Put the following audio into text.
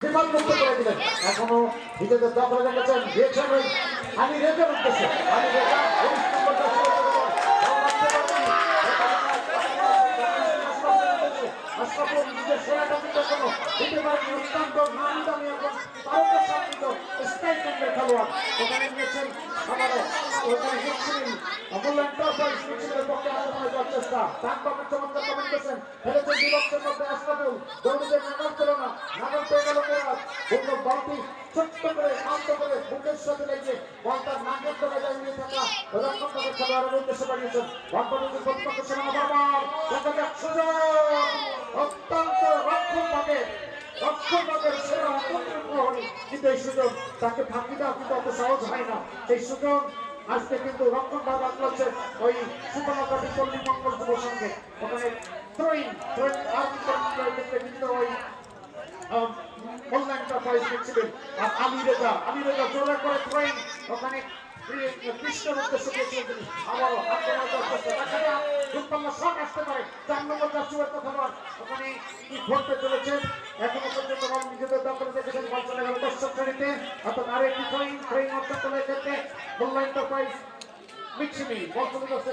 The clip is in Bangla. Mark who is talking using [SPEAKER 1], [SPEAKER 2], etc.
[SPEAKER 1] বিপদমুক্ত করে দিলেন। এখনো নিজেদের দখলে রেখেছেন দিয়েছেন ওই আমি রেখে উঠতেছে আমি রেখা নিজের সেরাটা দিতে কোনো দিতে পারেন অত্যন্ত নামি দামি এবং তারকাসান্বিত স্ট্রাইকারের খেলোয়াড় ওখানে নিয়েছেন আবারও ওখানে হিটছিলেন অমূল্য এন্টারপ্রাইজ মিছিলের পক্ষে আক্রমণে যাওয়ার চেষ্টা ডান বামের চমৎকার কমেন্ট করেছেন ফেলেছেন বিপক্ষের মধ্যে আশরাফুল দৌড়িতে নাগাল পেল না নাগাল পেয়ে গেল মুরাদ বলল বলটি ছোট্ট করে শান্ত করে বুকের সাথে লেগে বলটা নাকের তলে দাঁড়িয়ে থাকা রক্ষণভাগের খেলোয়াড়ের উদ্দেশ্যে পাঠিয়েছেন বলপানির প্রতিপক্ষ ছিলেন বারবার দেখা যাক সুযোগ অত্যন্ত রক্ষণভাগের সেরা প্রহরী কিন্তু এই সুযোগ তাকে ফাঁকি দেওয়া কিন্তু অত সহজ হয় না এই সুযোগ আজকে কিন্তু রক্ষণ ভাগ আটলাচ্ছে ওই সুবর্ণকাটি পল্লী মঙ্গল যুব সঙ্গে ওখানে থ্রোয়িং ক্ষেত্রে কিন্তু ওই মূল্যায়নটা পয়েন্ট ছিলেন আর আমি রেজা জোরে করে থ্রোয়িং ওখানে কৃষ্ণের উদ্দেশ্যে দিয়েছিলেন তিনি আবারও দুর্পাল্লা শট আসতে পারে 4 নম্বর জার্সির কথা ওখানে কি ঘটতে চলেছে এখনো পর্যন্ত বল নিজেদের দখলে দেখেছেন বল চলে গেল দর্শক শ্রেণীতে অর্থাৎ আরেকটি থ্রোয়িং অর্জন করে ক্ষেত্রে মূল্যায়নটা পয়েন্ট মিক্সিমি বল চলে যাচ্ছে